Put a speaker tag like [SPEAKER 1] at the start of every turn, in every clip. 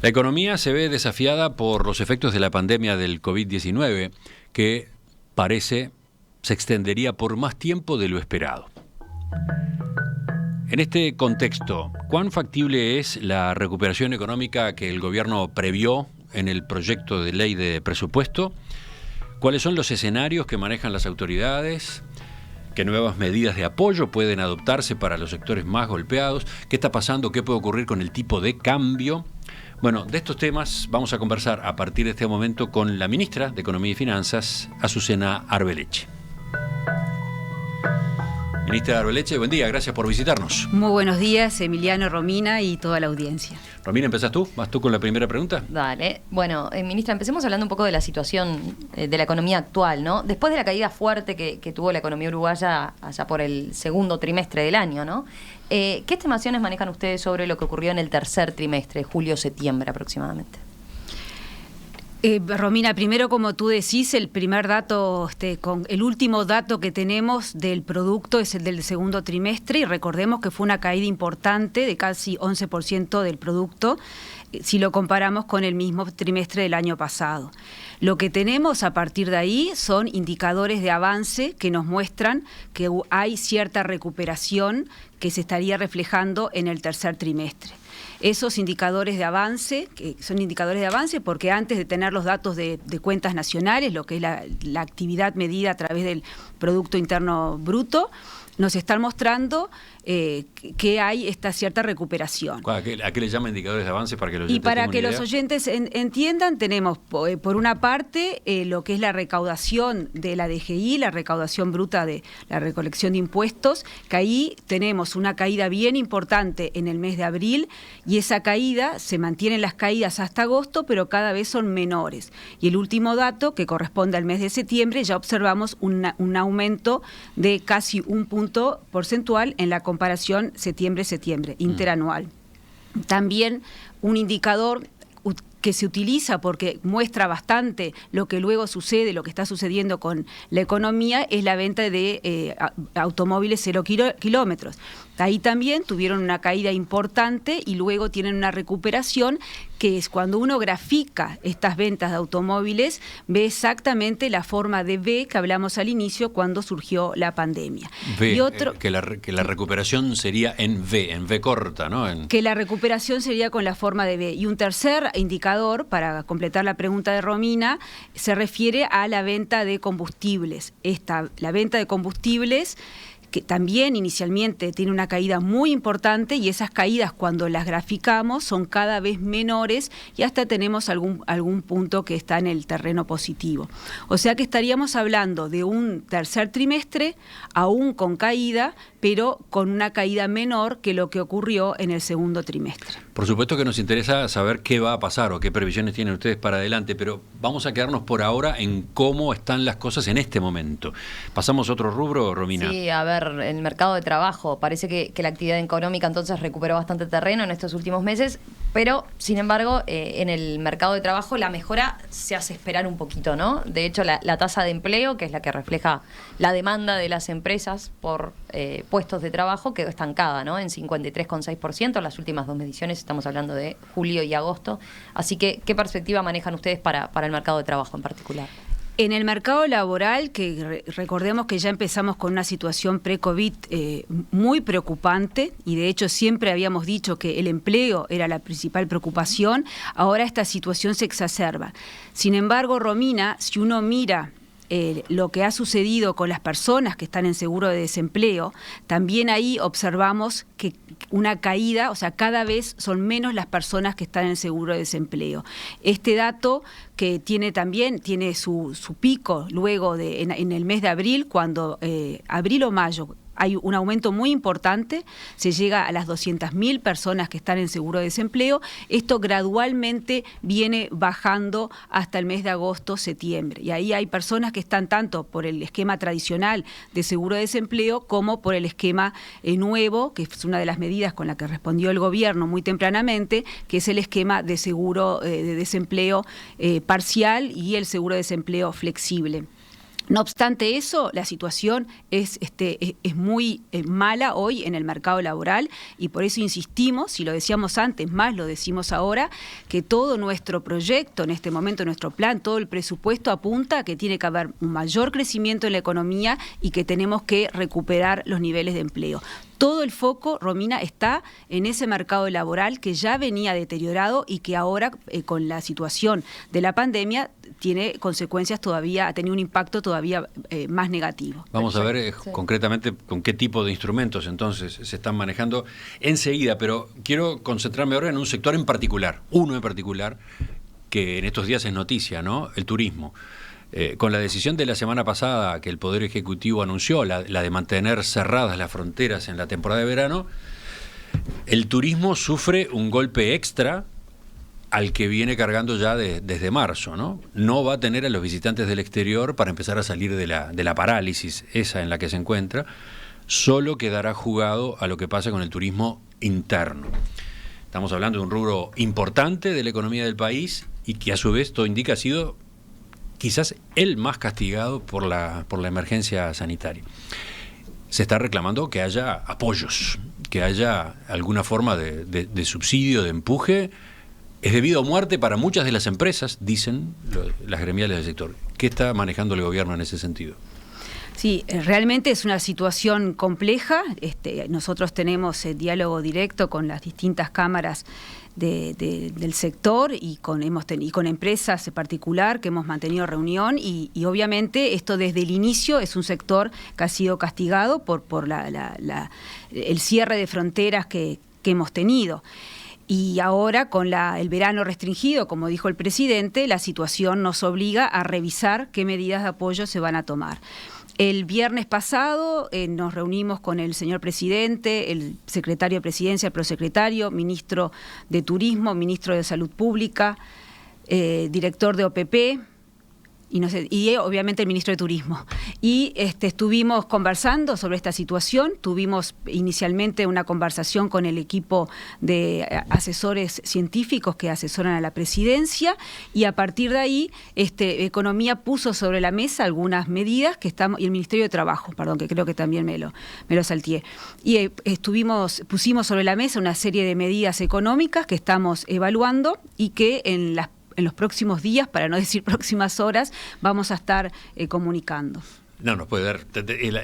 [SPEAKER 1] La economía se ve desafiada por los efectos de la pandemia del COVID-19, que parece se extendería por más tiempo de lo esperado. En este contexto, ¿cuán factible es la recuperación económica que el gobierno previó en el proyecto de ley de presupuesto? ¿Cuáles son los escenarios que manejan las autoridades? ¿Qué nuevas medidas de apoyo pueden adoptarse para los sectores más golpeados? ¿Qué está pasando? ¿Qué puede ocurrir con el tipo de cambio? Bueno, de estos temas vamos a conversar a partir de este momento con la ministra de Economía y Finanzas, Azucena Arbeleche. Ministra Arbeleche, buen día, gracias por visitarnos.
[SPEAKER 2] Muy buenos días, Emiliano, Romina y toda la audiencia.
[SPEAKER 1] Romina, ¿empezás tú? ¿Vas tú con la primera pregunta?
[SPEAKER 3] Dale. Bueno, ministra, empecemos hablando un poco de la situación de la economía actual, ¿no? Después de la caída fuerte que tuvo la economía uruguaya allá por el segundo trimestre del año, ¿no? ¿Qué estimaciones manejan ustedes sobre lo que ocurrió en el tercer trimestre, julio-septiembre aproximadamente?
[SPEAKER 2] Romina, primero, como tú decís, el primer dato, el último dato que tenemos del producto es el del segundo trimestre, y recordemos que fue una caída importante de casi 11% del producto, si lo comparamos con el mismo trimestre del año pasado. Lo que tenemos a partir de ahí son indicadores de avance que nos muestran que hay cierta recuperación que se estaría reflejando en el tercer trimestre. Esos indicadores de avance, que son indicadores de avance porque antes de tener los datos de cuentas nacionales, lo que es la actividad medida a través del Producto Interno Bruto, nos están mostrando que hay esta cierta recuperación.
[SPEAKER 1] ¿A qué le llaman indicadores de avance para que los oyentes
[SPEAKER 2] Y para que
[SPEAKER 1] tengan
[SPEAKER 2] los
[SPEAKER 1] una idea?
[SPEAKER 2] oyentes entiendan, tenemos por una parte lo que es la recaudación de la DGI, la recaudación bruta de la recolección de impuestos, que ahí tenemos una caída bien importante en el mes de abril, y esa caída, se mantienen las caídas hasta agosto, pero cada vez son menores. Y el último dato, que corresponde al mes de septiembre, ya observamos un aumento de casi un punto porcentual en la comparación septiembre-septiembre, interanual. También un indicador que se utiliza porque muestra bastante lo que luego sucede, lo que está sucediendo con la economía, es la venta de automóviles 0 kilómetros. Ahí también tuvieron una caída importante y luego tienen una recuperación, que es cuando uno grafica estas ventas de automóviles, ve exactamente la forma de V que hablamos al inicio cuando surgió la pandemia.
[SPEAKER 1] V,
[SPEAKER 2] y otro,
[SPEAKER 1] que la recuperación sería en V corta, ¿no?
[SPEAKER 2] Que la recuperación sería con la forma de V. Y un tercer indicador, para completar la pregunta de Romina, se refiere a la venta de combustibles. La venta de combustibles, que también inicialmente tiene una caída muy importante, y esas caídas cuando las graficamos son cada vez menores y hasta tenemos algún punto que está en el terreno positivo. O sea que estaríamos hablando de un tercer trimestre aún con caída, pero con una caída menor que lo que ocurrió en el segundo trimestre.
[SPEAKER 1] Por supuesto que nos interesa saber qué va a pasar o qué previsiones tienen ustedes para adelante, pero vamos a quedarnos por ahora en cómo están las cosas en este momento. ¿Pasamos a otro rubro, Romina?
[SPEAKER 3] Sí, a ver, en el mercado de trabajo parece que la actividad económica entonces recuperó bastante terreno en estos últimos meses, pero sin embargo en el mercado de trabajo la mejora se hace esperar un poquito, ¿no? De hecho la tasa de empleo, que es la que refleja la demanda de las empresas por puestos de trabajo, quedó estancada, ¿no? En 53,6%, las últimas dos mediciones, estamos hablando de julio y agosto. Así que, ¿qué perspectiva manejan ustedes para el mercado de trabajo en particular?
[SPEAKER 2] En el mercado laboral, que recordemos que ya empezamos con una situación pre-COVID muy preocupante, y de hecho siempre habíamos dicho que el empleo era la principal preocupación, ahora esta situación se exacerba. Sin embargo, Romina, si uno mira lo que ha sucedido con las personas que están en seguro de desempleo, también ahí observamos que una caída, o sea, cada vez son menos las personas que están en seguro de desempleo. Este dato que tiene su pico luego en el mes de abril, cuando abril o mayo hay un aumento muy importante, se llega a las 200.000 personas que están en seguro de desempleo. Esto gradualmente viene bajando hasta el mes de agosto, septiembre. Y ahí hay personas que están tanto por el esquema tradicional de seguro de desempleo como por el esquema nuevo, que es una de las medidas con la que respondió el gobierno muy tempranamente, que es el esquema de seguro de desempleo parcial y el seguro de desempleo flexible. No obstante eso, la situación es muy mala hoy en el mercado laboral y por eso insistimos, si lo decíamos antes, más lo decimos ahora, que todo nuestro proyecto, en este momento nuestro plan, todo el presupuesto apunta a que tiene que haber un mayor crecimiento en la economía y que tenemos que recuperar los niveles de empleo. Todo el foco, Romina, está en ese mercado laboral que ya venía deteriorado y que ahora, con la situación de la pandemia, tiene consecuencias todavía, ha tenido un impacto todavía más negativo.
[SPEAKER 1] Vamos a ver concretamente con qué tipo de instrumentos entonces se están manejando enseguida, pero quiero concentrarme ahora en un sector en particular, uno en particular, que en estos días es noticia, ¿no? El turismo. Con la decisión de la semana pasada que el Poder Ejecutivo anunció, la de mantener cerradas las fronteras en la temporada de verano, el turismo sufre un golpe extra al que viene cargando ya desde marzo, ¿no? No va a tener a los visitantes del exterior para empezar a salir de la parálisis esa en la que se encuentra, solo quedará jugado a lo que pasa con el turismo interno. Estamos hablando de un rubro importante de la economía del país y que a su vez todo indica ha sido quizás el más castigado por la emergencia sanitaria. Se está reclamando que haya apoyos, que haya alguna forma de subsidio, de empuje. Es debido a muerte para muchas de las empresas, dicen las gremiales del sector. ¿Qué está manejando el gobierno en ese sentido?
[SPEAKER 2] Sí, realmente es una situación compleja. Nosotros tenemos diálogo directo con las distintas cámaras del sector y con empresas en particular que hemos mantenido reunión y obviamente esto desde el inicio es un sector que ha sido castigado por el cierre de fronteras que hemos tenido. Y ahora, con el verano restringido, como dijo el presidente, la situación nos obliga a revisar qué medidas de apoyo se van a tomar. El viernes pasado nos reunimos con el señor presidente, el secretario de Presidencia, el prosecretario, ministro de Turismo, ministro de Salud Pública, director de OPP, y obviamente el ministro de Turismo. Y estuvimos conversando sobre esta situación, tuvimos inicialmente una conversación con el equipo de asesores científicos que asesoran a la presidencia y a partir de ahí Economía puso sobre la mesa algunas medidas y el Ministerio de Trabajo, perdón, que creo que también me lo salteé. Y pusimos sobre la mesa una serie de medidas económicas que estamos evaluando y que en los próximos días, para no decir próximas horas, vamos a estar comunicando.
[SPEAKER 1] No, nos puede dar.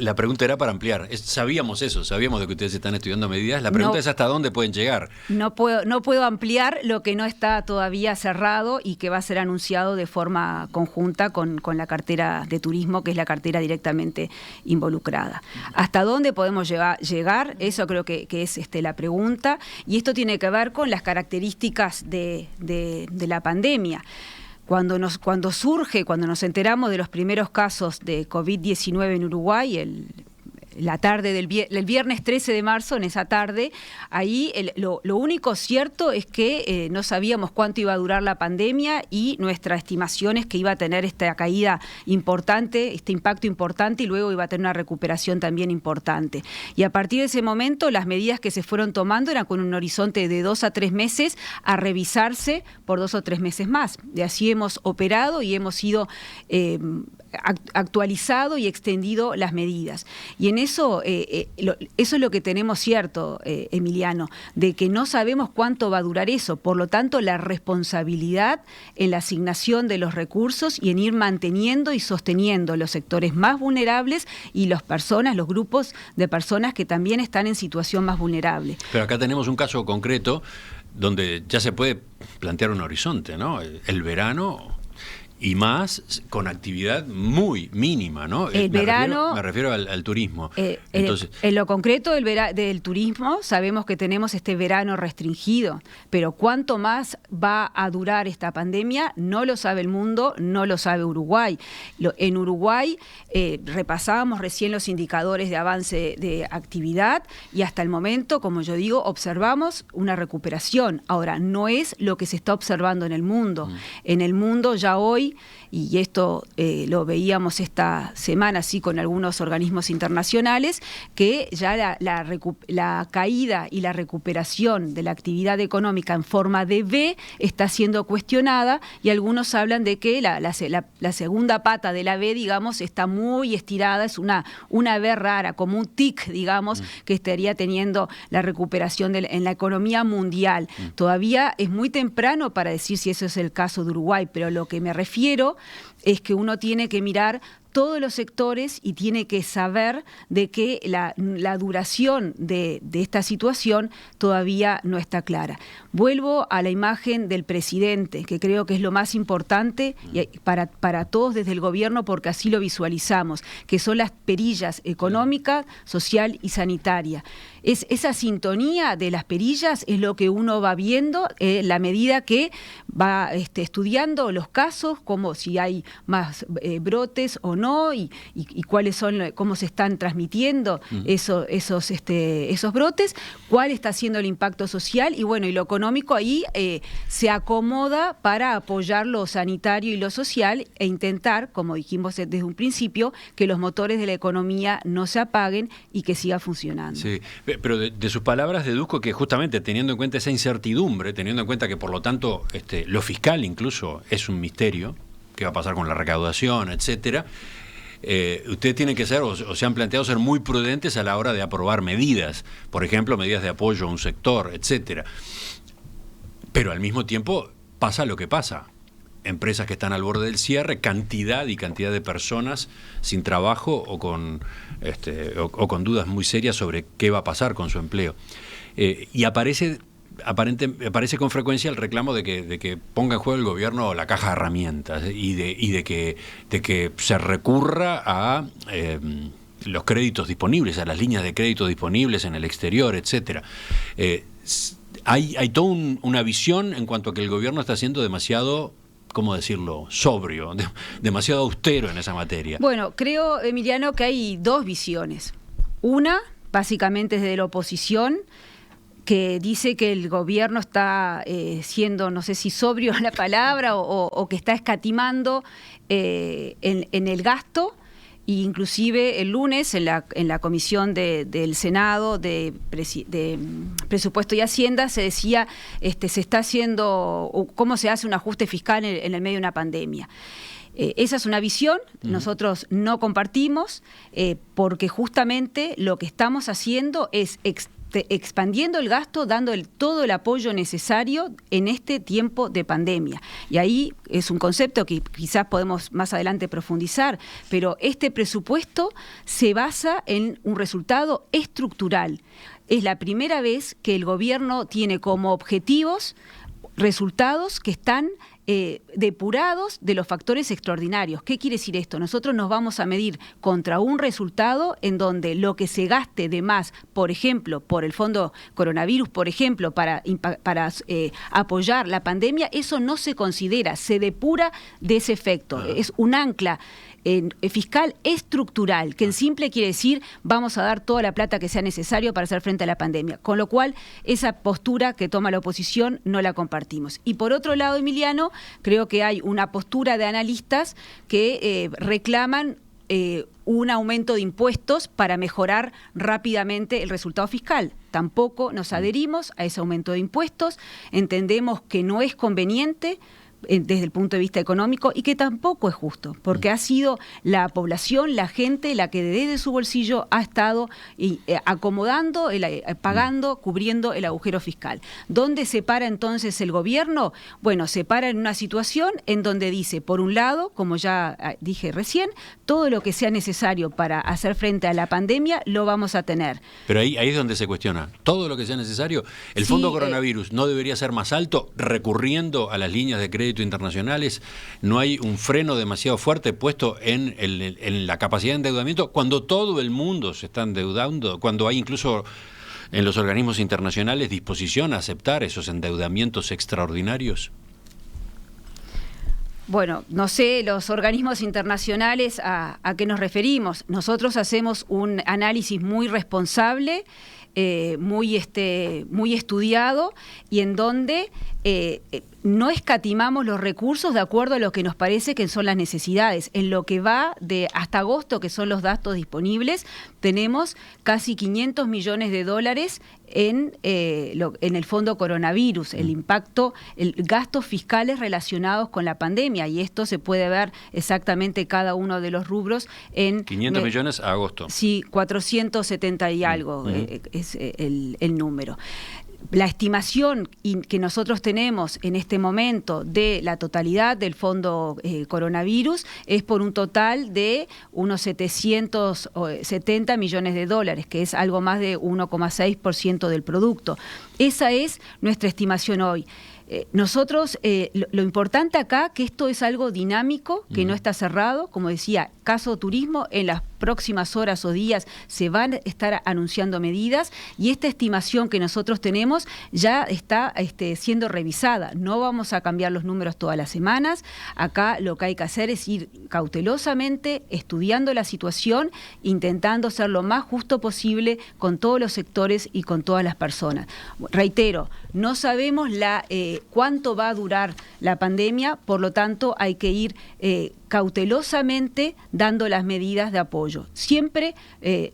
[SPEAKER 1] La pregunta era para ampliar. Sabíamos eso, sabíamos de que ustedes están estudiando medidas. La pregunta es hasta dónde pueden llegar.
[SPEAKER 2] No puedo ampliar lo que no está todavía cerrado y que va a ser anunciado de forma conjunta con la cartera de turismo, que es la cartera directamente involucrada. ¿Hasta dónde podemos llegar? Eso creo que es la pregunta. Y esto tiene que ver con las características de la pandemia. Cuando nos enteramos de los primeros casos de COVID-19 en Uruguay, la tarde del viernes 13 de marzo, en esa tarde, ahí lo único cierto es que no sabíamos cuánto iba a durar la pandemia y nuestra estimación es que iba a tener esta caída importante, este impacto importante y luego iba a tener una recuperación también importante. Y a partir de ese momento las medidas que se fueron tomando eran con un horizonte de 2 a 3 meses a revisarse por 2 o 3 meses más. De así hemos operado y hemos ido actualizado y extendido las medidas. Y en eso es lo que tenemos cierto, Emiliano, de que no sabemos cuánto va a durar eso. Por lo tanto, la responsabilidad en la asignación de los recursos y en ir manteniendo y sosteniendo los sectores más vulnerables y los grupos de personas que también están en situación más vulnerable.
[SPEAKER 1] Pero acá tenemos un caso concreto donde ya se puede plantear un horizonte, ¿no? El verano y más con actividad muy mínima, ¿no? Me refiero al turismo. Entonces,
[SPEAKER 2] en lo concreto del turismo, sabemos que tenemos este verano restringido, pero cuánto más va a durar esta pandemia no lo sabe el mundo, no lo sabe Uruguay. En Uruguay repasábamos recién los indicadores de avance de actividad y hasta el momento, como yo digo, observamos una recuperación. Ahora, no es lo que se está observando en el mundo. En el mundo ya hoy hoy, y esto lo veíamos esta semana así con algunos organismos internacionales, que ya la caída y la recuperación de la actividad económica en forma de V está siendo cuestionada, y algunos hablan de que la segunda pata de la V, digamos, está muy estirada, es una V rara, como un tic, digamos, que estaría teniendo la recuperación en la economía mundial. Todavía es muy temprano para decir si eso es el caso de Uruguay, pero lo que me refiero es que uno tiene que mirar todos los sectores y tiene que saber de que la duración de esta situación todavía no está clara. Vuelvo a la imagen del presidente, que creo que es lo más importante para todos desde el gobierno, porque así lo visualizamos, que son las perillas económica, social y sanitaria. Esa sintonía de las perillas es lo que uno va viendo la medida que va estudiando los casos, como si hay más brotes o no, y cuáles son, cómo se están transmitiendo esos brotes, cuál está siendo el impacto social, y bueno, y lo económico ahí se acomoda para apoyar lo sanitario y lo social e intentar, como dijimos desde un principio, que los motores de la economía no se apaguen y que siga funcionando.
[SPEAKER 1] Sí, pero de sus palabras deduzco que justamente teniendo en cuenta esa incertidumbre, teniendo en cuenta que por lo tanto lo fiscal incluso es un misterio, qué va a pasar con la recaudación, etcétera, ustedes tienen que ser, o se han planteado ser muy prudentes a la hora de aprobar medidas, por ejemplo, medidas de apoyo a un sector, etcétera. Pero al mismo tiempo pasa lo que pasa. Empresas que están al borde del cierre, cantidad de personas sin trabajo o con dudas muy serias sobre qué va a pasar con su empleo. Y aparece con frecuencia el reclamo de que ponga en juego el gobierno la caja de herramientas y de que se recurra a los créditos disponibles, a las líneas de crédito disponibles en el exterior, etcétera. Hay toda una visión en cuanto a que el gobierno está siendo demasiado, ¿cómo decirlo?, sobrio, demasiado austero en esa materia.
[SPEAKER 2] Bueno, creo, Emiliano, que hay dos visiones. Una, básicamente desde la oposición, que dice que el gobierno está siendo, no sé si sobrio es la palabra, o que está escatimando en el gasto. Y inclusive el lunes en la comisión del Senado de Presupuesto y Hacienda se decía se está haciendo, cómo se hace un ajuste fiscal en el medio de una pandemia. Esa es una visión, nosotros no compartimos, porque justamente lo que estamos haciendo es expandiendo el gasto, dando todo el apoyo necesario en este tiempo de pandemia. Y ahí es un concepto que quizás podemos más adelante profundizar, pero este presupuesto se basa en un resultado estructural. Es la primera vez que el gobierno tiene como objetivos resultados que están depurados de los factores extraordinarios. ¿Qué quiere decir esto? Nosotros nos vamos a medir contra un resultado en donde lo que se gaste de más, por ejemplo, por el Fondo Coronavirus, por ejemplo, para apoyar la pandemia, eso no se considera, se depura de ese efecto. Es un ancla fiscal estructural, que en simple quiere decir vamos a dar toda la plata que sea necesario para hacer frente a la pandemia. Con lo cual, esa postura que toma la oposición no la compartimos. Y por otro lado, Emiliano, creo que hay una postura de analistas que reclaman un aumento de impuestos para mejorar rápidamente el resultado fiscal. Tampoco nos adherimos a ese aumento de impuestos, entendemos que no es conveniente desde el punto de vista económico y que tampoco es justo, porque ha sido la población, la gente, la que desde su bolsillo ha estado acomodando, pagando, cubriendo el agujero fiscal. ¿Dónde se para entonces el gobierno? Bueno, se para en una situación en donde dice, por un lado, como ya dije recién, todo lo que sea necesario para hacer frente a la pandemia lo vamos a tener.
[SPEAKER 1] Pero ahí es donde se cuestiona, todo lo que sea necesario. ¿El Fondo Coronavirus no debería ser más alto recurriendo a las líneas de crédito internacionales? ¿No hay un freno demasiado fuerte puesto en la capacidad de endeudamiento cuando todo el mundo se está endeudando, cuando hay incluso en los organismos internacionales disposición a aceptar esos endeudamientos extraordinarios?
[SPEAKER 2] Bueno, no sé, los organismos internacionales a qué nos referimos. Nosotros hacemos un análisis muy responsable, muy estudiado, y en donde no escatimamos los recursos de acuerdo a lo que nos parece que son las necesidades. En lo que va de hasta agosto, que son los datos disponibles, tenemos casi 500 millones de dólares en el fondo coronavirus, el impacto, gastos fiscales relacionados con la pandemia, y esto se puede ver exactamente cada uno de los rubros en...
[SPEAKER 1] 500 millones a agosto.
[SPEAKER 2] Sí, 470 y algo es el número. La estimación que nosotros tenemos en este momento de la totalidad del fondo coronavirus es por un total de unos 770 millones de dólares, que es algo más de 1,6% del producto. Esa es nuestra estimación hoy. Nosotros, lo importante acá, que esto es algo dinámico, que no está cerrado, como decía, caso turismo, en las próximas horas o días se van a estar anunciando medidas, y esta estimación que nosotros tenemos ya está siendo revisada. No vamos a cambiar los números todas las semanas. Acá lo que hay que hacer es ir cautelosamente estudiando la situación, intentando ser lo más justo posible con todos los sectores y con todas las personas. Reitero, no sabemos cuánto va a durar la pandemia, por lo tanto hay que ir cautelosamente dando las medidas de apoyo. Siempre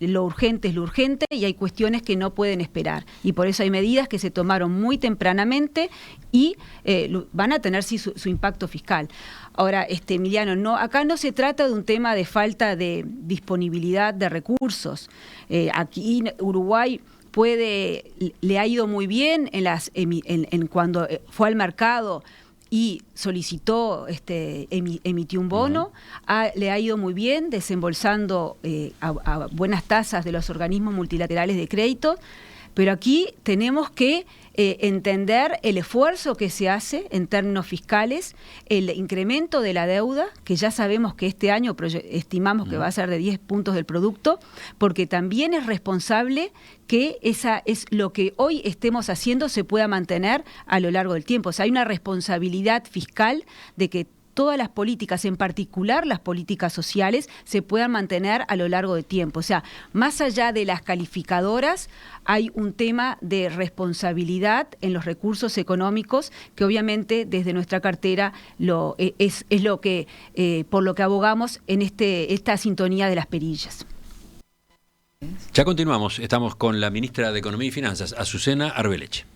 [SPEAKER 2] lo urgente es lo urgente, y hay cuestiones que no pueden esperar, y por eso hay medidas que se tomaron muy tempranamente y van a tener sí, su impacto fiscal. Ahora, Emiliano, acá no se trata de un tema de falta de disponibilidad de recursos. Aquí Uruguay le ha ido muy bien cuando fue al mercado y solicitó, emitió un bono, le ha ido muy bien desembolsando a buenas tasas de los organismos multilaterales de crédito, pero aquí tenemos que entender el esfuerzo que se hace en términos fiscales, el incremento de la deuda, que ya sabemos que este año estimamos que va a ser de 10 puntos del producto, porque también es responsable que esa es lo que hoy estemos haciendo se pueda mantener a lo largo del tiempo. O sea, hay una responsabilidad fiscal de que todas las políticas, en particular las políticas sociales, se puedan mantener a lo largo del tiempo. O sea, más allá de las calificadoras, hay un tema de responsabilidad en los recursos económicos que obviamente desde nuestra cartera es lo que por lo que abogamos en esta sintonía de las perillas.
[SPEAKER 1] Ya continuamos, estamos con la ministra de Economía y Finanzas, Azucena Arbeleche.